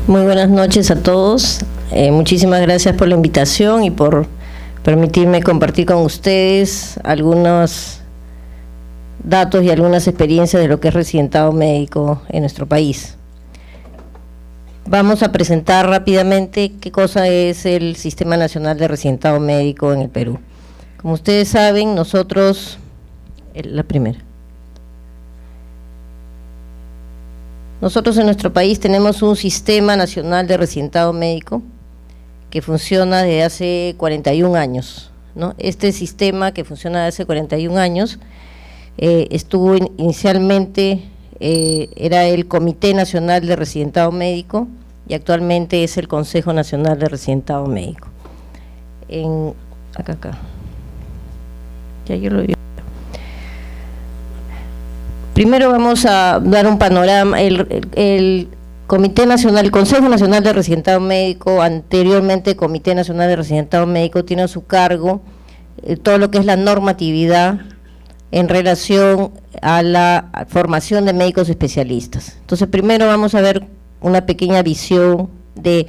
Muy buenas noches a todos. Muchísimas gracias por la invitación y por permitirme compartir con ustedes algunos datos y algunas experiencias de lo que es residentado médico en nuestro país. Vamos a presentar rápidamente qué cosa es el Sistema Nacional de Residentado Médico en el Perú. Como ustedes saben, nosotros, nosotros en nuestro país tenemos un Sistema Nacional de Residentado Médico que funciona desde hace 41 años, ¿no? Este sistema que funciona desde hace 41 años estuvo inicialmente, era el Comité Nacional de Residentado Médico y actualmente es el Consejo Nacional de Residentado Médico. Ya yo lo vi. Primero vamos a dar un panorama. El Comité Nacional, el Consejo Nacional de Residentado Médico, anteriormente Comité Nacional de Residentado Médico, tiene a su cargo todo lo que es la normatividad en relación a la formación de médicos especialistas. Entonces, primero vamos a ver una pequeña visión de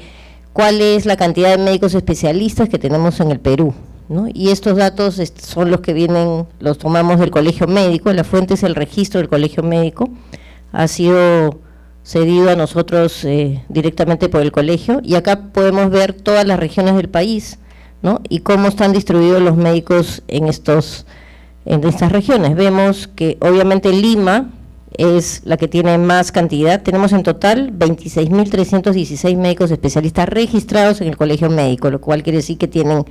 cuál es la cantidad de médicos especialistas que tenemos en el Perú, ¿no? Y estos datos son los que vienen, los tomamos del Colegio Médico. La fuente es el registro del Colegio Médico, ha sido cedido a nosotros directamente por el colegio, y acá podemos ver todas las regiones del país, ¿no? Y cómo están distribuidos los médicos en estas regiones. Vemos que obviamente Lima es la que tiene más cantidad. Tenemos en total 26.316 médicos especialistas registrados en el Colegio Médico, lo cual quiere decir que tienen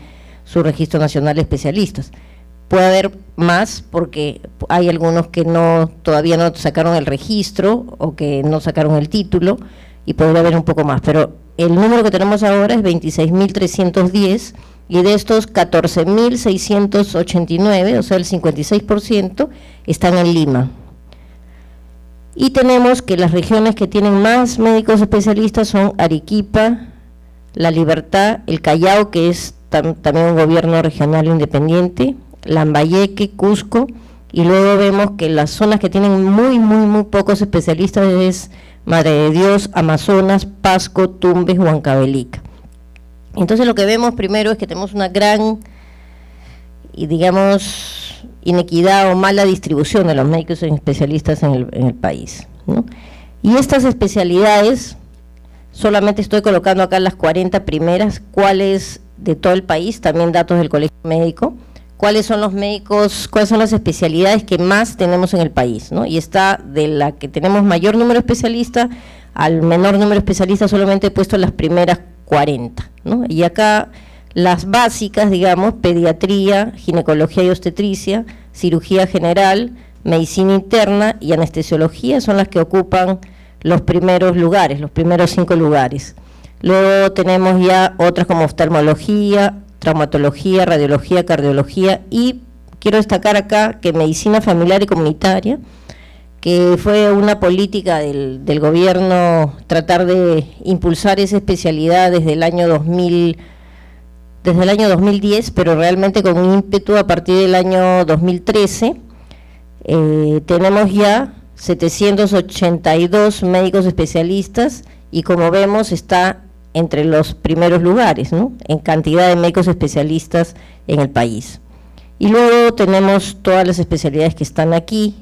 su registro nacional de especialistas. Puede haber más porque hay algunos que todavía no sacaron el registro o que no sacaron el título, y podría haber un poco más, pero el número que tenemos ahora es 26.310, y de estos 14.689, o sea el 56%, están en Lima. Y tenemos que las regiones que tienen más médicos especialistas son Arequipa, La Libertad, el Callao, que es también un gobierno regional independiente, Lambayeque, Cusco, y luego vemos que las zonas que tienen muy pocos especialistas es Madre de Dios, Amazonas, Pasco, Tumbes, Huancavelica. Entonces lo que vemos primero es que tenemos una gran, y digamos, inequidad o mala distribución de los médicos especialistas en el país, ¿no? Y estas especialidades, solamente estoy colocando acá las 40 primeras, cuáles de todo el país, también datos del Colegio Médico, cuáles son los médicos, cuáles son las especialidades que más tenemos en el país, ¿no? Y está de la que tenemos mayor número de especialistas al menor número de especialistas, solamente he puesto las primeras 40, ¿no? Y acá las básicas, digamos, pediatría, ginecología y obstetricia, cirugía general, medicina interna y anestesiología son las que ocupan los primeros lugares, los primeros 5 lugares. Luego tenemos ya otras como oftalmología, traumatología, radiología, cardiología, y quiero destacar acá que medicina familiar y comunitaria, que fue una política del gobierno tratar de impulsar esa especialidad desde el año 2010, pero realmente con un ímpetu a partir del año 2013, tenemos ya 782 médicos especialistas, y como vemos está entre los primeros lugares, ¿no?, en cantidad de médicos especialistas en el país. Y luego tenemos todas las especialidades que están aquí,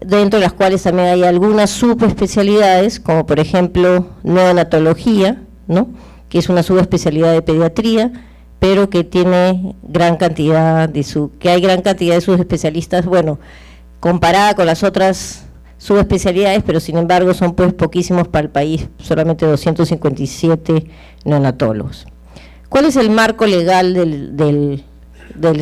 dentro de las cuales también hay algunas subespecialidades, como por ejemplo neonatología, ¿no?, que es una subespecialidad de pediatría, pero que tiene gran cantidad de subespecialistas, bueno, comparada con las otras subespecialidades, pero sin embargo son pues poquísimos para el país, solamente 257 neonatólogos. ¿Cuál es el marco legal del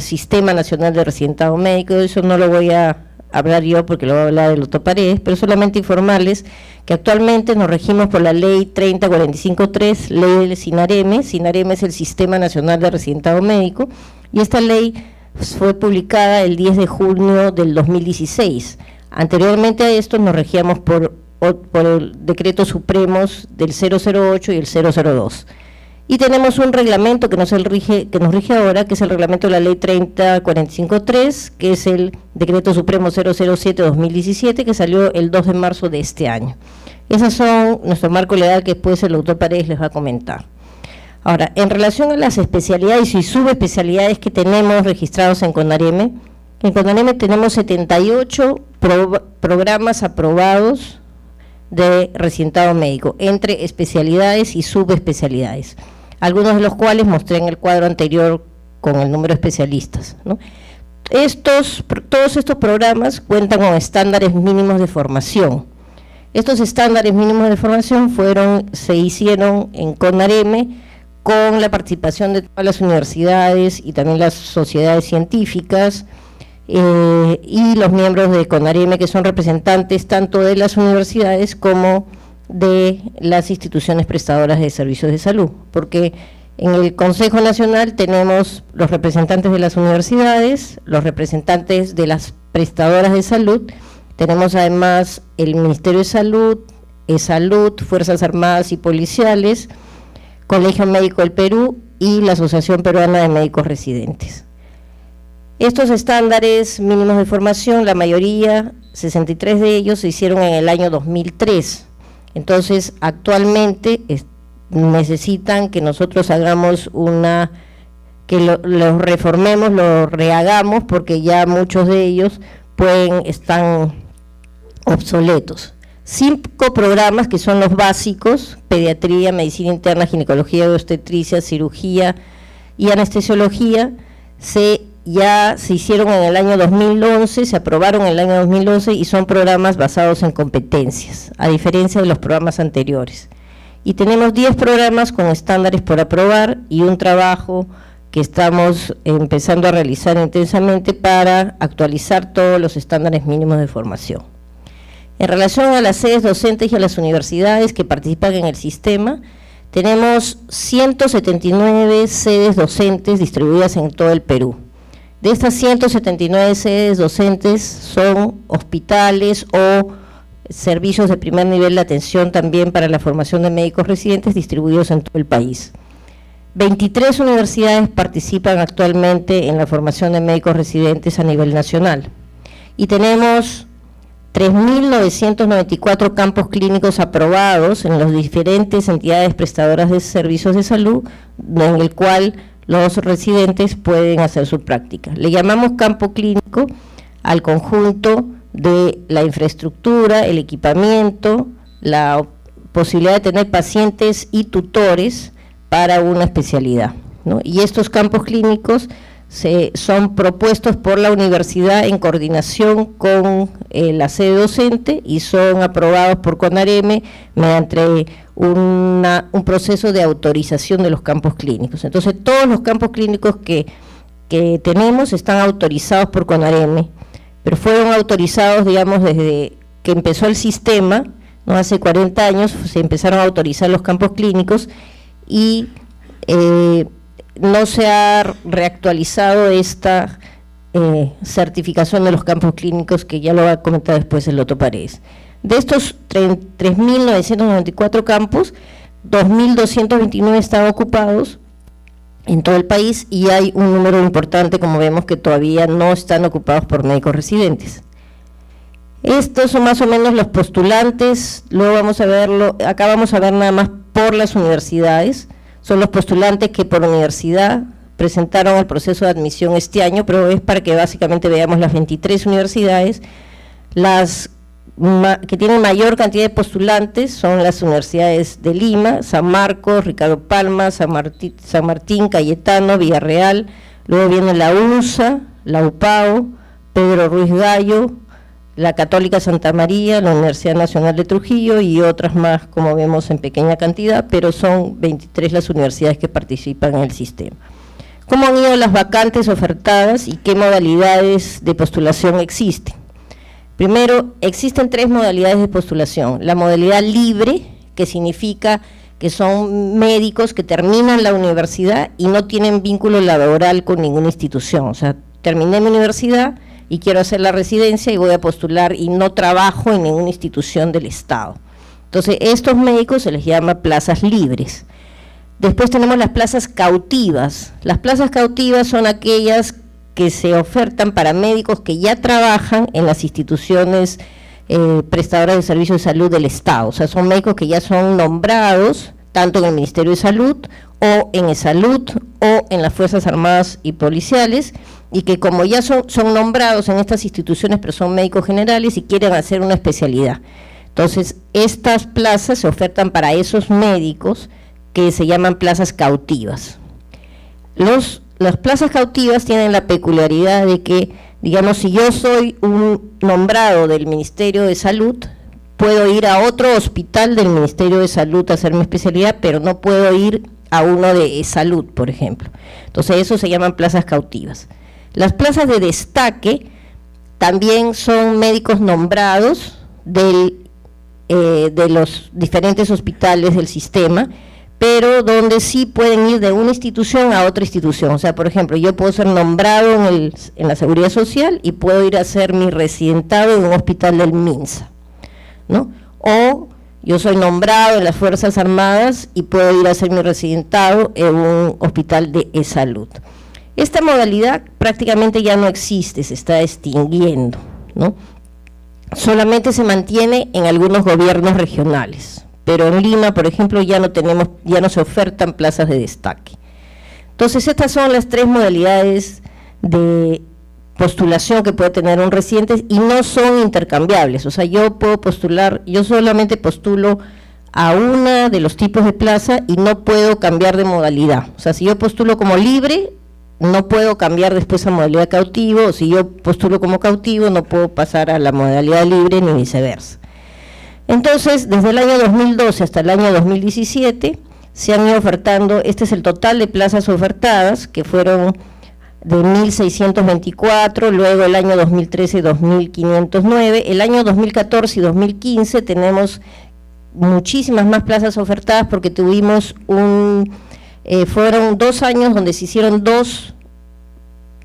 Sistema Nacional de Residentado Médico? Eso no lo voy a hablar yo porque lo voy a hablar del doctor Paredes, pero solamente informarles que actualmente nos regimos por la ley 30453, ley del SINAREME. SINAREME es el Sistema Nacional de Residentado Médico, y esta ley fue publicada el 10 de junio del 2016. Anteriormente a esto nos regíamos por el decretos supremos del 008 y el 002. Y tenemos un reglamento que nos rige ahora, que es el reglamento de la ley 30453, que es el decreto supremo 007-2017, que salió el 2 de marzo de este año. Esos son nuestro marco legal que después el doctor Paredes les va a comentar. Ahora, en relación a las especialidades y subespecialidades que tenemos registrados en CONAREME tenemos 78 programas aprobados de residentado médico, entre especialidades y subespecialidades, algunos de los cuales mostré en el cuadro anterior con el número de especialistas, ¿no? Todos estos programas cuentan con estándares mínimos de formación. Estos estándares mínimos de formación se hicieron en CONAREME con la participación de todas las universidades y también las sociedades científicas, y los miembros de CONAREME, que son representantes tanto de las universidades como de las instituciones prestadoras de servicios de salud, porque en el Consejo Nacional tenemos los representantes de las universidades, los representantes de las prestadoras de salud, tenemos además el Ministerio de Salud, E-Salud, Fuerzas Armadas y Policiales, Colegio Médico del Perú y la Asociación Peruana de Médicos Residentes. Estos estándares mínimos de formación, la mayoría, 63 de ellos, se hicieron en el año 2003. Entonces, actualmente necesitan que nosotros hagamos que los reformemos, los rehagamos, porque ya muchos de ellos están obsoletos. 5 programas que son los básicos: pediatría, medicina interna, ginecología, obstetricia, cirugía y anestesiología, ya se hicieron en el año 2011, se aprobaron en el año 2011 y son programas basados en competencias, a diferencia de los programas anteriores. Y tenemos 10 programas con estándares por aprobar y un trabajo que estamos empezando a realizar intensamente para actualizar todos los estándares mínimos de formación. En relación a las sedes docentes y a las universidades que participan en el sistema, tenemos 179 sedes docentes distribuidas en todo el Perú. De estas 179 sedes docentes son hospitales o servicios de primer nivel de atención también para la formación de médicos residentes distribuidos en todo el país. 23 universidades participan actualmente en la formación de médicos residentes a nivel nacional. Y tenemos 3.994 campos clínicos aprobados en las diferentes entidades prestadoras de servicios de salud, en el cual los residentes pueden hacer su práctica. Le llamamos campo clínico al conjunto de la infraestructura, el equipamiento, la posibilidad de tener pacientes y tutores para una especialidad, ¿no? Y estos campos clínicos son propuestos por la universidad en coordinación con la sede docente y son aprobados por CONAREME mediante un proceso de autorización de los campos clínicos. Entonces, todos los campos clínicos que tenemos están autorizados por CONAREME, pero fueron autorizados, digamos, desde que empezó el sistema, ¿no? Hace 40 años se empezaron a autorizar los campos clínicos y no se ha reactualizado esta certificación de los campos clínicos, que ya lo va a comentar después el doctor Paredes. De estos 3.994 campos, 2.229 están ocupados en todo el país y hay un número importante, como vemos, que todavía no están ocupados por médicos residentes. Estos son más o menos los postulantes. Luego vamos a verlo, acá vamos a ver nada más por las universidades. Son los postulantes que por universidad presentaron el proceso de admisión este año, pero es para que básicamente veamos las 23 universidades. Las que tienen mayor cantidad de postulantes son las universidades de Lima, San Marcos, Ricardo Palma, San Martín, Cayetano, Villarreal. Luego viene la UNSA, la UPAO, Pedro Ruiz Gallo, la Católica Santa María, la Universidad Nacional de Trujillo y otras más, como vemos, en pequeña cantidad, pero son 23 las universidades que participan en el sistema. ¿Cómo han ido las vacantes ofertadas y qué modalidades de postulación existen? Primero, existen 3 modalidades de postulación. La modalidad libre, que significa que son médicos que terminan la universidad y no tienen vínculo laboral con ninguna institución. O sea, terminé mi universidad y quiero hacer la residencia y voy a postular y no trabajo en ninguna institución del Estado. Entonces, estos médicos se les llama plazas libres. Después tenemos las plazas cautivas. Las plazas cautivas son aquellas que se ofertan para médicos que ya trabajan en las instituciones prestadoras de servicios de salud del Estado, o sea, son médicos que ya son nombrados tanto en el Ministerio de Salud o en Salud o en las Fuerzas Armadas y Policiales, y que como ya son nombrados en estas instituciones, pero son médicos generales y quieren hacer una especialidad. Entonces, estas plazas se ofertan para esos médicos que se llaman plazas cautivas. Las plazas cautivas tienen la peculiaridad de que, digamos, si yo soy un nombrado del Ministerio de Salud, puedo ir a otro hospital del Ministerio de Salud a hacer mi especialidad, pero no puedo ir a uno de salud, por ejemplo. Entonces, eso se llaman plazas cautivas. Las plazas de destaque también son médicos nombrados de los diferentes hospitales del sistema, pero donde sí pueden ir de una institución a otra institución. O sea, por ejemplo, yo puedo ser nombrado en la Seguridad Social y puedo ir a hacer mi residentado en un hospital del MINSA, ¿no? O yo soy nombrado en las Fuerzas Armadas y puedo ir a hacer mi residentado en un hospital de salud. Esta modalidad prácticamente ya no existe, se está extinguiendo, ¿no? Solamente se mantiene en algunos gobiernos regionales, pero en Lima, por ejemplo, ya no se ofertan plazas de destaque. Entonces, estas son las tres modalidades de postulación que puede tener un residente y no son intercambiables. O sea, yo puedo postular, yo solamente postulo a una de los tipos de plaza y no puedo cambiar de modalidad. O sea, si yo postulo como libre, no puedo cambiar después a modalidad cautivo, o si yo postulo como cautivo, no puedo pasar a la modalidad libre ni viceversa. Entonces, desde el año 2012 hasta el año 2017, se han ido ofertando, este es el total de plazas ofertadas, que fueron de 1.624, luego el año 2013, 2.509, el año 2014 y 2015 tenemos muchísimas más plazas ofertadas porque tuvimos fueron 2 años donde se hicieron 2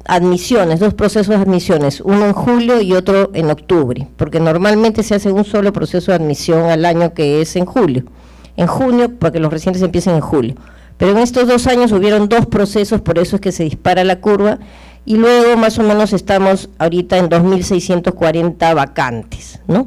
admisiones, 2 procesos de admisiones, uno en julio y otro en octubre, porque normalmente se hace un solo proceso de admisión al año, que es en julio, en junio, porque los residentes empiezan en julio, pero en estos 2 años hubieron 2 procesos, por eso es que se dispara la curva, y luego más o menos estamos ahorita en 2.640 vacantes, ¿no?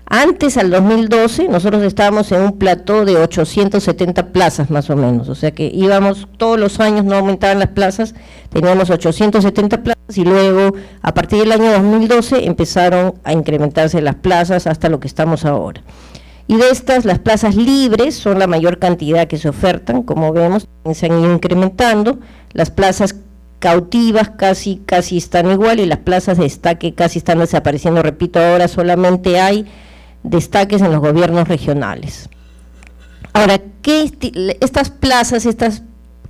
Antes, al 2012, nosotros estábamos en un plató de 870 plazas más o menos, o sea que íbamos todos los años, no aumentaban las plazas, teníamos 870 plazas y luego a partir del año 2012 empezaron a incrementarse las plazas hasta lo que estamos ahora. Y de estas, las plazas libres son la mayor cantidad que se ofertan, como vemos, se han ido incrementando, las plazas cautivas casi están igual y las plazas de destaque casi están desapareciendo. Repito, ahora solamente hay destaques en los gobiernos regionales. Ahora, estas plazas,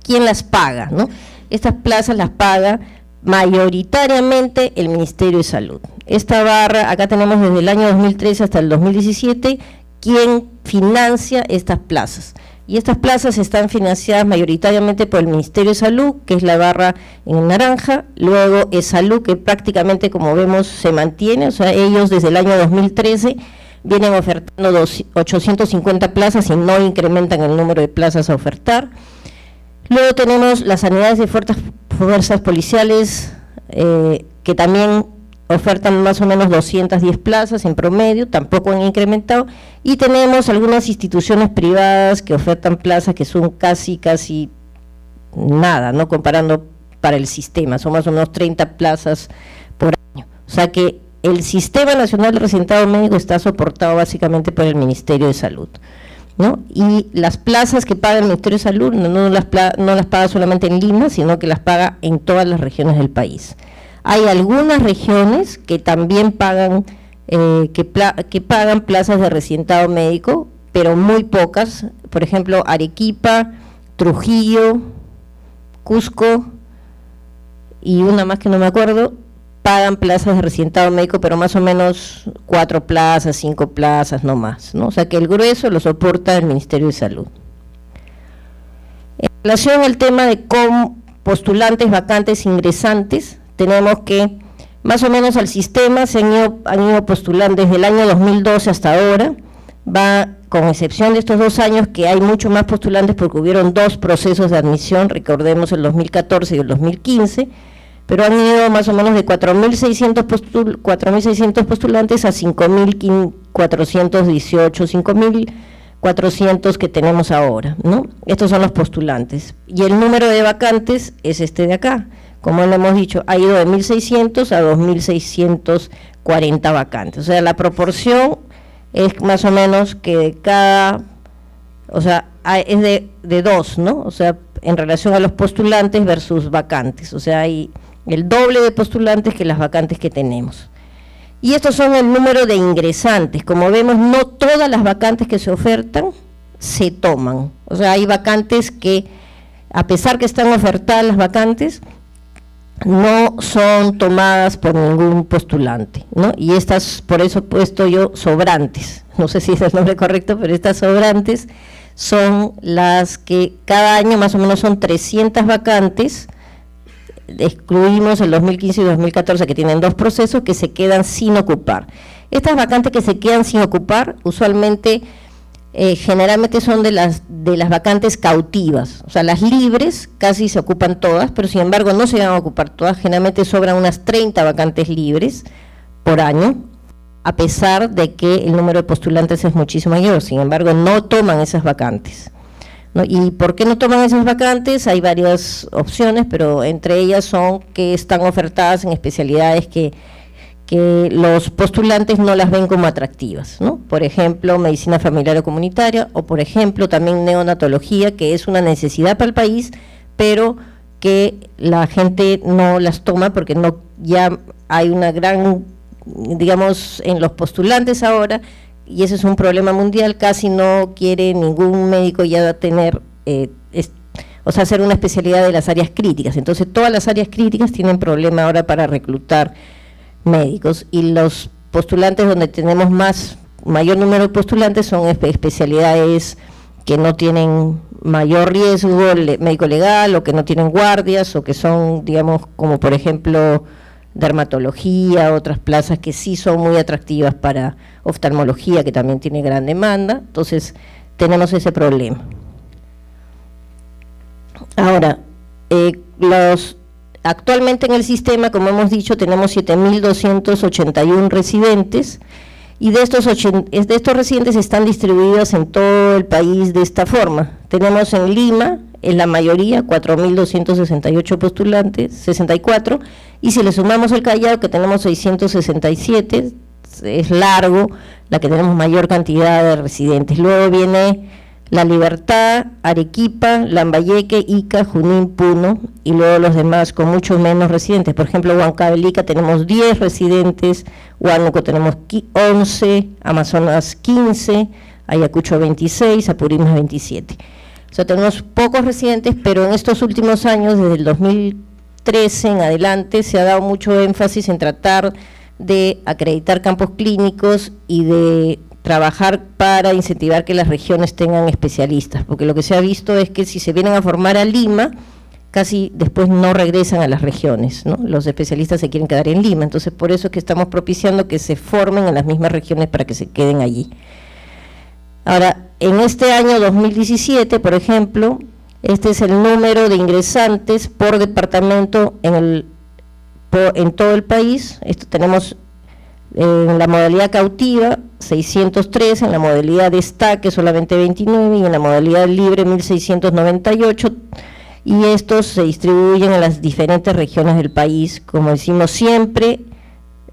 ¿quién las paga, no? Estas plazas las paga mayoritariamente el Ministerio de Salud. Esta barra, acá tenemos desde el año 2013 hasta el 2017, ¿quién financia estas plazas? Y estas plazas están financiadas mayoritariamente por el Ministerio de Salud, que es la barra en naranja, luego Salud, que prácticamente, como vemos, se mantiene, o sea, ellos desde el año 2013 vienen ofertando 850 plazas y no incrementan el número de plazas a ofertar. Luego tenemos las unidades de fuerzas policiales, que también ofertan más o menos 210 plazas en promedio, tampoco han incrementado, y tenemos algunas instituciones privadas que ofertan plazas que son casi nada, no comparando para el sistema, son más o menos 30 plazas por año, o sea que el Sistema Nacional de Residentado Médico está soportado básicamente por el Ministerio de Salud, ¿no? Y las plazas que paga el Ministerio de Salud no las paga solamente en Lima, sino que las paga en todas las regiones del país. Hay algunas regiones que también pagan, que pagan plazas de residentado médico, pero muy pocas, por ejemplo, Arequipa, Trujillo, Cusco y una más que no me acuerdo, pagan plazas de residentado médico, pero más o menos 4 plazas, 5 plazas, no más, ¿no? O sea que el grueso lo soporta el Ministerio de Salud. En relación al tema de postulantes, vacantes, ingresantes, tenemos que más o menos al sistema han ido postulando desde el año 2012 hasta ahora, va con excepción de estos 2 años que hay mucho más postulantes porque hubieron 2 procesos de admisión, recordemos el 2014 y el 2015, pero han ido más o menos de 4.600 postulantes a 5.418, 5.400 que tenemos ahora, ¿no? Estos son los postulantes. Y el número de vacantes es este de acá. Como le hemos dicho, ha ido de 1.600 a 2.640 vacantes. O sea, la proporción es más o menos que cada, o sea, es de 2, ¿no? O sea, en relación a los postulantes versus vacantes. O sea, hay el doble de postulantes que las vacantes que tenemos. Y estos son el número de ingresantes. Como vemos, no todas las vacantes que se ofertan se toman. O sea, hay vacantes que, a pesar que están ofertadas las vacantes, no son tomadas por ningún postulante, ¿no? Y estas, por eso he puesto yo sobrantes, no sé si es el nombre correcto, pero estas sobrantes son las que cada año más o menos son 300 vacantes, excluimos el 2015 y 2014 que tienen 2 procesos que se quedan sin ocupar. Estas vacantes que se quedan sin ocupar usualmente generalmente son de las vacantes cautivas, o sea, las libres casi se ocupan todas, pero sin embargo no se van a ocupar todas, generalmente sobran unas 30 vacantes libres por año, a pesar de que el número de postulantes es muchísimo mayor, sin embargo no toman esas vacantes, ¿no? ¿Y por qué no toman esas vacantes? Hay varias opciones, pero entre ellas son que están ofertadas en especialidades que los postulantes no las ven como atractivas, ¿no? Por ejemplo, medicina familiar o comunitaria, o por ejemplo también neonatología, que es una necesidad para el país, pero que la gente no las toma porque no, ya hay una gran, digamos, en los postulantes ahora, y ese es un problema mundial, casi no quiere ningún médico ya tener, o sea, hacer una especialidad de las áreas críticas. Entonces todas las áreas críticas tienen problema ahora para reclutar médicos, y los postulantes donde tenemos mayor número de postulantes son especialidades que no tienen mayor riesgo médico legal, o que no tienen guardias, o que son, digamos, como por ejemplo dermatología, otras plazas que sí son muy atractivas para oftalmología, que también tiene gran demanda. Entonces tenemos ese problema. Ahora, actualmente en el sistema, como hemos dicho, tenemos 7.281 residentes, y de estos residentes están distribuidos en todo el país de esta forma. Tenemos en Lima, en la mayoría, 4.268 postulantes, 64, y si le sumamos el Callao, que tenemos 667, es largo, la que tenemos mayor cantidad de residentes. Luego viene La Libertad, Arequipa, Lambayeque, Ica, Junín, Puno, y luego los demás con mucho menos residentes. Por ejemplo, Huancavelica tenemos 10 residentes, Huánuco tenemos 11, Amazonas 15, Ayacucho 26, Apurímac 27. O sea, tenemos pocos residentes, pero en estos últimos años, desde el 2013 en adelante, se ha dado mucho énfasis en tratar de acreditar campos clínicos y de trabajar para incentivar que las regiones tengan especialistas, porque lo que se ha visto es que si se vienen a formar a Lima, casi después no regresan a las regiones, ¿no? Los especialistas se quieren quedar en Lima, entonces por eso es que estamos propiciando que se formen en las mismas regiones para que se queden allí. Ahora, en este año 2017, por ejemplo, este es el número de ingresantes por departamento en todo el país. Esto tenemos en la modalidad cautiva 603, en la modalidad destaque solamente 29, y en la modalidad libre 1.698, y estos se distribuyen en las diferentes regiones del país. Como decimos siempre,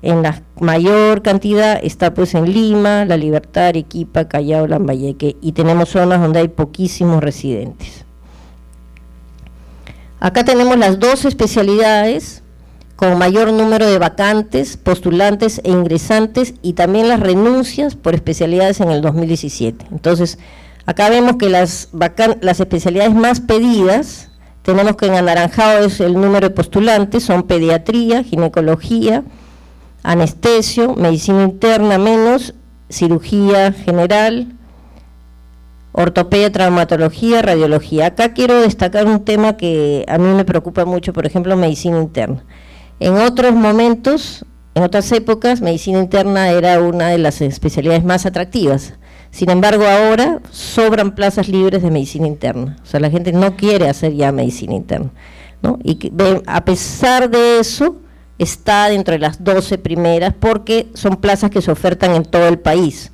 en la mayor cantidad está pues en Lima, La Libertad, Arequipa, Callao, Lambayeque, y tenemos zonas donde hay poquísimos residentes. Acá tenemos las 2 especialidades con mayor número de vacantes, postulantes e ingresantes, y también las renuncias por especialidades en el 2017. Entonces, acá vemos que las especialidades más pedidas, tenemos que en anaranjado es el número de postulantes, son pediatría, ginecología, anestesio, medicina interna menos, cirugía general, ortopedia, traumatología, radiología. Acá quiero destacar un tema que a mí me preocupa mucho, por ejemplo, medicina interna. En otros momentos, en otras épocas, medicina interna era una de las especialidades más atractivas. Sin embargo, ahora sobran plazas libres de medicina interna. O sea, la gente no quiere hacer ya medicina interna. ¿no? Y que, a pesar de eso, está dentro de las 12 primeras, porque son plazas que se ofertan en todo el país,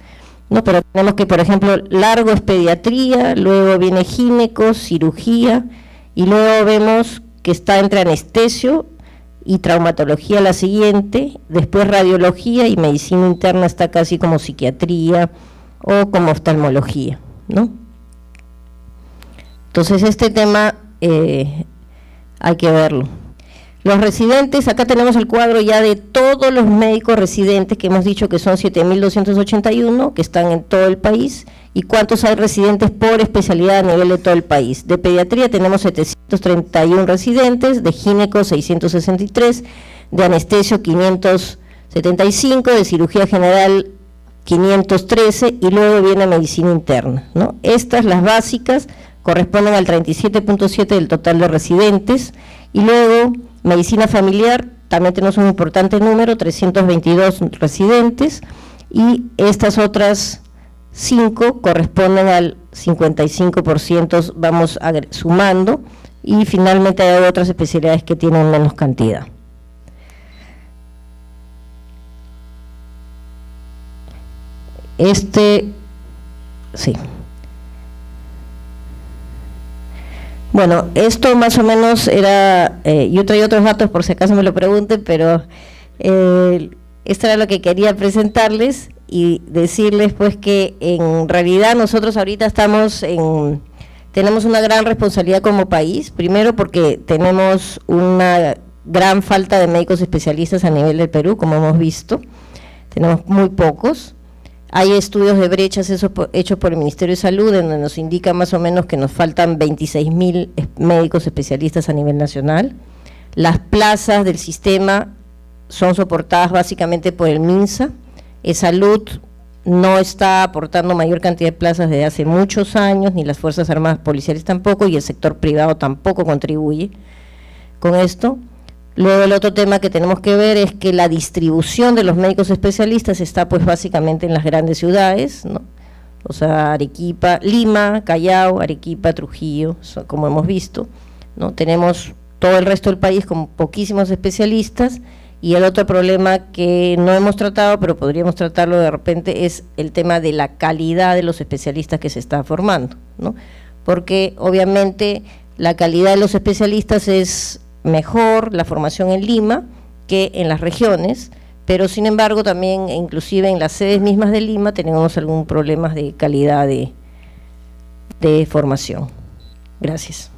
¿no? Pero tenemos que, por ejemplo, largo es pediatría, luego viene gineco, cirugía, y luego vemos que está entre anestesio y traumatología la siguiente, después radiología y medicina interna está casi como psiquiatría o como oftalmología, ¿no? Entonces este tema hay que verlo. Los residentes, acá tenemos el cuadro ya de todos los médicos residentes, que hemos dicho que son 7.281, que están en todo el país, y cuántos hay residentes por especialidad a nivel de todo el país. De pediatría tenemos 731 residentes, de gineco 663, de anestesio 575, de cirugía general 513, y luego viene medicina interna, ¿no? Estas, las básicas, corresponden al 37.7 del total de residentes, y luego medicina familiar, también tenemos un importante número, 322 residentes, y estas otras 5 corresponden al 55%, vamos sumando, y finalmente hay otras especialidades que tienen menos cantidad. Sí. Bueno, esto más o menos era, yo traía otros datos por si acaso me lo pregunten, pero esto era lo que quería presentarles y decirles pues que en realidad nosotros ahorita tenemos una gran responsabilidad como país, primero porque tenemos una gran falta de médicos especialistas a nivel del Perú, como hemos visto, tenemos muy pocos. Hay estudios de brechas hechos por el Ministerio de Salud, en donde nos indica más o menos que nos faltan 26.000 médicos especialistas a nivel nacional. Las plazas del sistema son soportadas básicamente por el MINSA. Salud no está aportando mayor cantidad de plazas desde hace muchos años, ni las Fuerzas Armadas policiales tampoco, y el sector privado tampoco contribuye con esto. Luego el otro tema que tenemos que ver es que la distribución de los médicos especialistas está pues básicamente en las grandes ciudades, ¿no? O sea, Arequipa, Lima, Callao, Arequipa, Trujillo, como hemos visto, ¿no? Tenemos todo el resto del país con poquísimos especialistas, y el otro problema que no hemos tratado, pero podríamos tratarlo de repente, es el tema de la calidad de los especialistas que se está formando, ¿no? Porque obviamente la calidad de los especialistas es mejor la formación en Lima que en las regiones, pero sin embargo también inclusive en las sedes mismas de Lima tenemos algún problema de calidad de formación. Gracias.